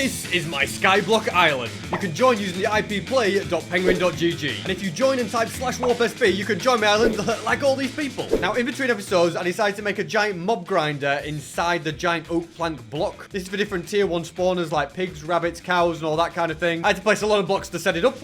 This is my Skyblock island. You can join using the IP play.penguin.gg. And if you join and type /warpsp, you can join my island like all these people. Now, in between episodes, I decided to make a giant mob grinder inside the giant oak plank block. This is for different tier 1 spawners like pigs, rabbits, cows, and all that kind of thing. I had to place a lot of blocks to set it up.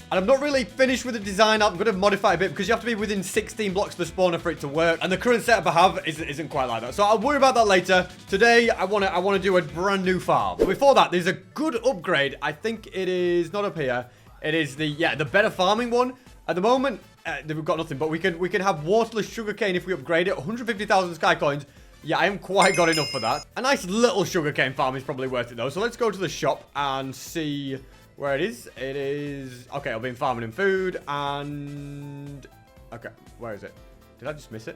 And I'm not really finished with the design. I'm going to modify a bit because you have to be within 16 blocks of the spawner for it to work. And the current setup I have isn't quite like that. So I'll worry about that later. Today, I want to do a brand new farm. But before that, there's a good upgrade. I think it is not up here. It is the better farming one. At the moment, we've got nothing. But we can have waterless sugarcane if we upgrade it. 150,000 sky coins. Yeah, I haven't quite got enough for that. A nice little sugarcane farm is probably worth it though. So let's go to the shop and see where it is. It is... Okay, I've been farming in food and... Okay, where is it? Did I just miss it?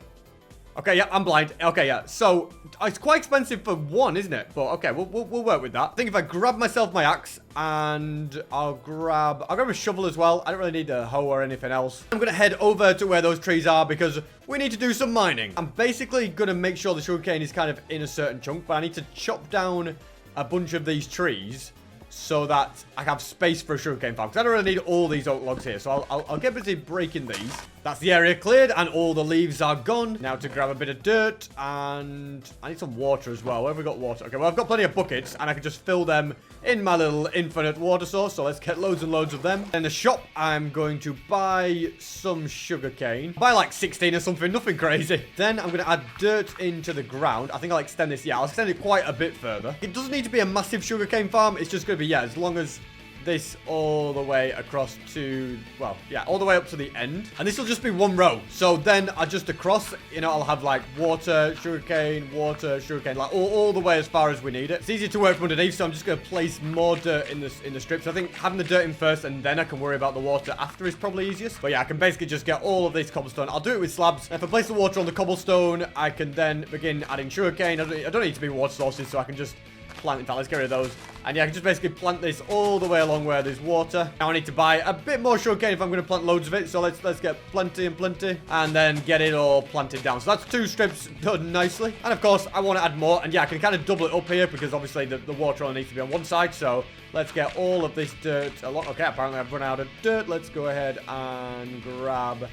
Okay, yeah, I'm blind. Okay, yeah. So, it's quite expensive for one, isn't it? But, okay, we'll work with that. I think if I grab myself my axe and I'll grab a shovel as well. I don't really need a hoe or anything else. I'm going to head over to where those trees are because we need to do some mining. I'm basically going to make sure the sugarcane is kind of in a certain chunk, but I need to chop down a bunch of these trees so that I have space for a sugarcane farm. Because I don't really need all these oak logs here. So I'll get busy breaking these. That's the area cleared and all the leaves are gone. Now to grab a bit of dirt and I need some water as well. Where have we got water? Okay, well, I've got plenty of buckets and I can just fill them in my little infinite water source. So let's get loads and loads of them. In the shop, I'm going to buy some sugarcane. Buy like 16 or something, nothing crazy. Then I'm going to add dirt into the ground. I think I'll extend this. Yeah, I'll extend it quite a bit further. It doesn't need to be a massive sugarcane farm. It's just going to be, yeah, as long as this all the way across to, well, yeah, all the way up to the end. And this will just be one row. So then I just across, you know, I'll have like water, sugarcane, like all the way as far as we need it. It's easier to work from underneath, so I'm just going to place more dirt in the strips. I think having the dirt in first and then I can worry about the water after is probably easiest. But yeah, I can basically just get all of this cobblestone. I'll do it with slabs. If I place the water on the cobblestone, I can then begin adding sugarcane. I don't need to be water sources, so I can just plant. In fact, let's get rid of those. And yeah, I can just basically plant this all the way along where there's water. Now I need to buy a bit more sugarcane if I'm going to plant loads of it. So let's get plenty and plenty and then get it all planted down. So that's 2 strips done nicely. And of course, I want to add more. And yeah, I can kind of double it up here because obviously the water only needs to be on one side. So let's get all of this dirt along. Okay, apparently I've run out of dirt. Let's go ahead and grab...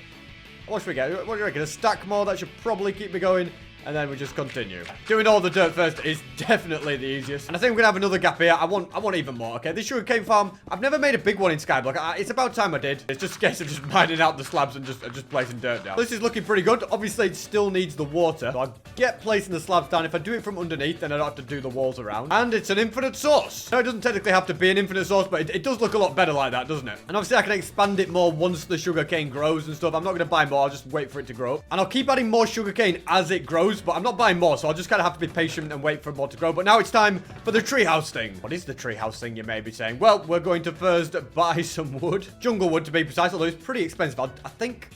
What should we get? What do you reckon? A stack more? That should probably keep me going. And then we just continue. Doing all the dirt first is definitely the easiest. And I think we're going to have another gap here. I want even more. Okay, this sugarcane farm, I've never made a big one in Skyblock. It's about time I did. It's just a case of just mining out the slabs and just placing dirt down. This is looking pretty good. Obviously, it still needs the water. So I'll get placing the slabs down. If I do it from underneath, then I don't have to do the walls around. And it's an infinite source. No, it doesn't technically have to be an infinite source, but it does look a lot better like that, doesn't it? And obviously, I can expand it more once the sugarcane grows and stuff. I'm not going to buy more. I'll just wait for it to grow. And I'll keep adding more sugarcane as it grows, but I'm not buying more. So I'll just kind of have to be patient and wait for more to grow. But now it's time for the treehouse thing. What is the treehouse thing, you may be saying? Well, we're going to first buy some wood. Jungle wood, to be precise, although it's pretty expensive. I think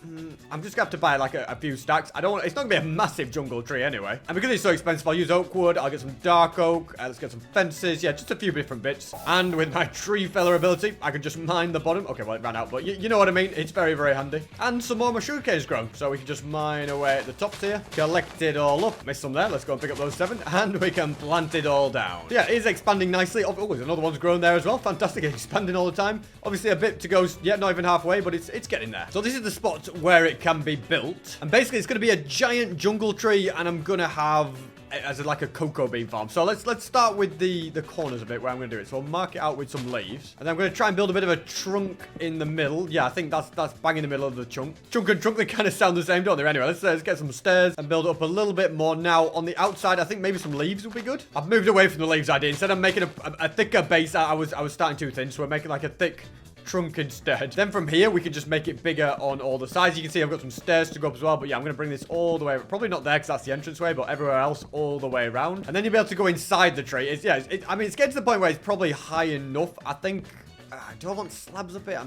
I'm just going to have to buy like a few stacks. It's not going to be a massive jungle tree anyway. And because it's so expensive, I'll use oak wood. I'll get some dark oak. Let's get some fences. Yeah, just a few different bits. And with my tree feller ability, I can just mine the bottom. Okay, well, it ran out, but you know what I mean. It's very, very handy. And some more of my sugarcane's grown. So we can just mine away at the tops here. Collect it all up. Missed some there. Let's go and pick up those 7 and we can plant it all down. So yeah, it is expanding nicely. Oh, there's another one's grown there as well. Fantastic. Expanding all the time. Obviously a bit to go. Yeah, not even halfway, but it's getting there. So this is the spot where it can be built. And basically it's going to be a giant jungle tree and I'm going to have as like a cocoa bean farm. So let's start with the corners a bit where I'm going to do it. So I'll mark it out with some leaves. And then I'm going to try and build a bit of a trunk in the middle. Yeah, I think that's bang in the middle of the chunk. Chunk and trunk, they kind of sound the same, don't they? Anyway, let's get some stairs and build it up a little bit more. Now, on the outside, I think maybe some leaves would be good. I've moved away from the leaves idea. Instead of making a thicker base, I was starting too thin. So we're making like a thick trunk instead. Then from here, we can just make it bigger on all the sides. You can see I've got some stairs to go up as well. But yeah, I'm going to bring this all the way. Probably not there because that's the entranceway, but everywhere else all the way around. And then you'll be able to go inside the tree. I mean, it's getting to the point where it's probably high enough. I think... do I want slabs up it?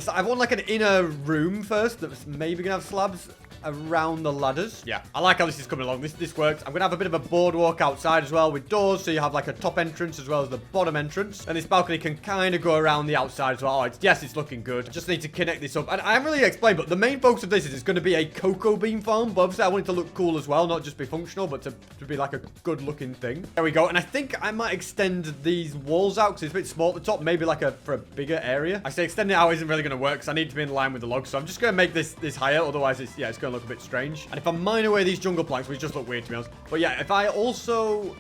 I want like an inner room first that's maybe going to have slabs. around the ladders. Yeah, I like how this is coming along. This works. I'm going to have a bit of a boardwalk outside as well with doors. So you have like a top entrance as well as the bottom entrance. And this balcony can kind of go around the outside as well. Oh, yes, it's looking good. I just need to connect this up. And I haven't really explained, but the main focus of this is it's going to be a cocoa bean farm. But obviously I want it to look cool as well. Not just be functional, but to be like a good looking thing. There we go. And I think I might extend these walls out because it's a bit small at the top. Maybe like for a bigger area. I say extending it out isn't really going to work because I need to be in line with the logs. So I'm just going to make this higher. Otherwise, it's going to look a bit strange. And if I mine away these jungle planks, which just look weird to be honest. But yeah, if I also,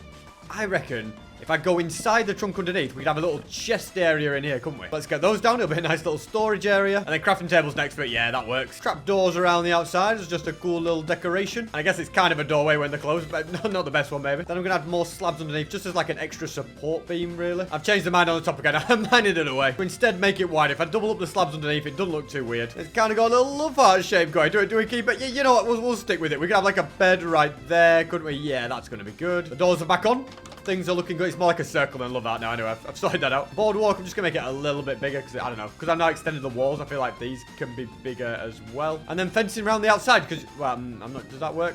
I reckon, if I go inside the trunk underneath, we could have a little chest area in here, couldn't we? Let's get those down. It'll be a nice little storage area. And then crafting tables next to it. Yeah, that works. Trap doors around the outside is just a cool little decoration. And I guess it's kind of a doorway when they're closed, but not the best one, maybe. Then I'm going to add more slabs underneath, just as like an extra support beam, really. I've changed the mind on the top again. I'm mining it away. We instead make it wide. If I double up the slabs underneath, it doesn't look too weird. It's kind of got a little love heart shape going. Do we keep it? Yeah, you know what? We'll stick with it. We could have like a bed right there, couldn't we? Yeah, that's going to be good. The doors are back on. Things are looking good. It's more like a circle than love that now. Anyway, I've sorted that out. Boardwalk, I'm just going to make it a little bit bigger because, I don't know, because I'm now extending the walls. I feel like these can be bigger as well. And then fencing around the outside because, well, I'm not, does that work?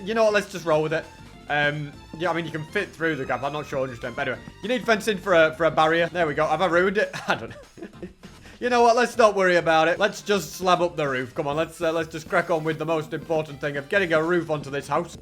You know what? Let's just roll with it. Yeah, I mean, you can fit through the gap. I'm not sure 100%. But anyway, you need fencing for a barrier. There we go. Have I ruined it? I don't know. You know what? Let's not worry about it. Let's just slab up the roof. Come on, let's just crack on with the most important thing of getting a roof onto this house.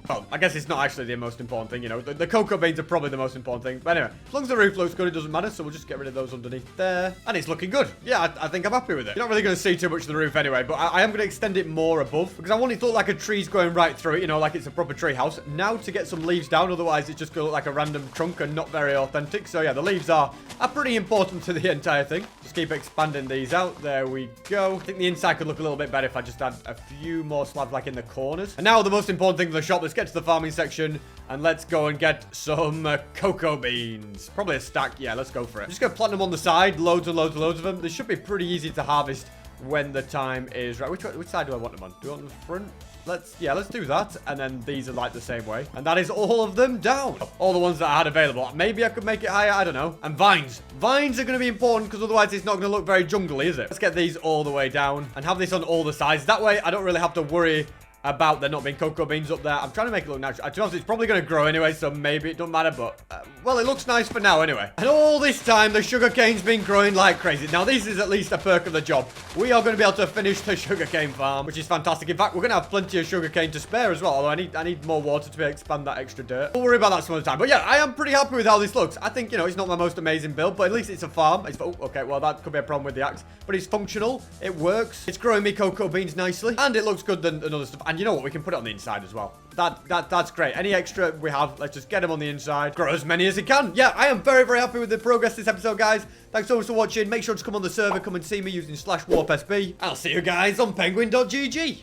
Well, I guess it's not actually the most important thing, you know. The cocoa beans are probably the most important thing. But anyway, as long as the roof looks good, it doesn't matter. So we'll just get rid of those underneath there. And it's looking good. Yeah, I think I'm happy with it. You're not really going to see too much of the roof anyway. But I am going to extend it more above. Because I want it to look like a tree's going right through it, you know, like it's a proper tree house. Now to get some leaves down. Otherwise, it's just going to look like a random trunk and not very authentic. So yeah, the leaves are pretty important to the entire thing. Just keep expanding these out. There we go. I think the inside could look a little bit better if I just add a few more slabs like in the corners. And now the most important thing for the shop. Let's get to the farming section. And let's go and get some cocoa beans. Probably a stack. Yeah, let's go for it. I'm just going to plant them on the side. Loads and loads and loads of them. They should be pretty easy to harvest when the time is right. Which side do I want them on? Do I want them on the front? Let's do that. And then these are like the same way. And that is all of them down. All the ones that I had available. Maybe I could make it higher. I don't know. And vines. Vines are going to be important because otherwise it's not going to look very jungly, is it? Let's get these all the way down and have this on all the sides. That way I don't really have to worry about there not being cocoa beans up there. I'm trying to make it look natural. To be honest, it's probably going to grow anyway, so maybe it don't matter, but well, it looks nice for now anyway. And all this time, the sugarcane's been growing like crazy. Now, this is at least a perk of the job. We are going to be able to finish the sugarcane farm, which is fantastic. In fact, we're going to have plenty of sugarcane to spare as well, although I need more water to expand that extra dirt. We'll worry about that some other time. But yeah, I am pretty happy with how this looks. I think, you know, it's not my most amazing build, but at least it's a farm. Oh, okay, well, that could be a problem with the axe, but it's functional. It works. It's growing me cocoa beans nicely, and it looks good than other stuff. And you know what? We can put it on the inside as well. That's great. Any extra we have, let's just get them on the inside. Grow as many as it can. Yeah, I am very, very happy with the progress this episode, guys. Thanks so much for watching. Make sure to come on the server, come and see me using /warpsb. I'll see you guys on penguin.gg.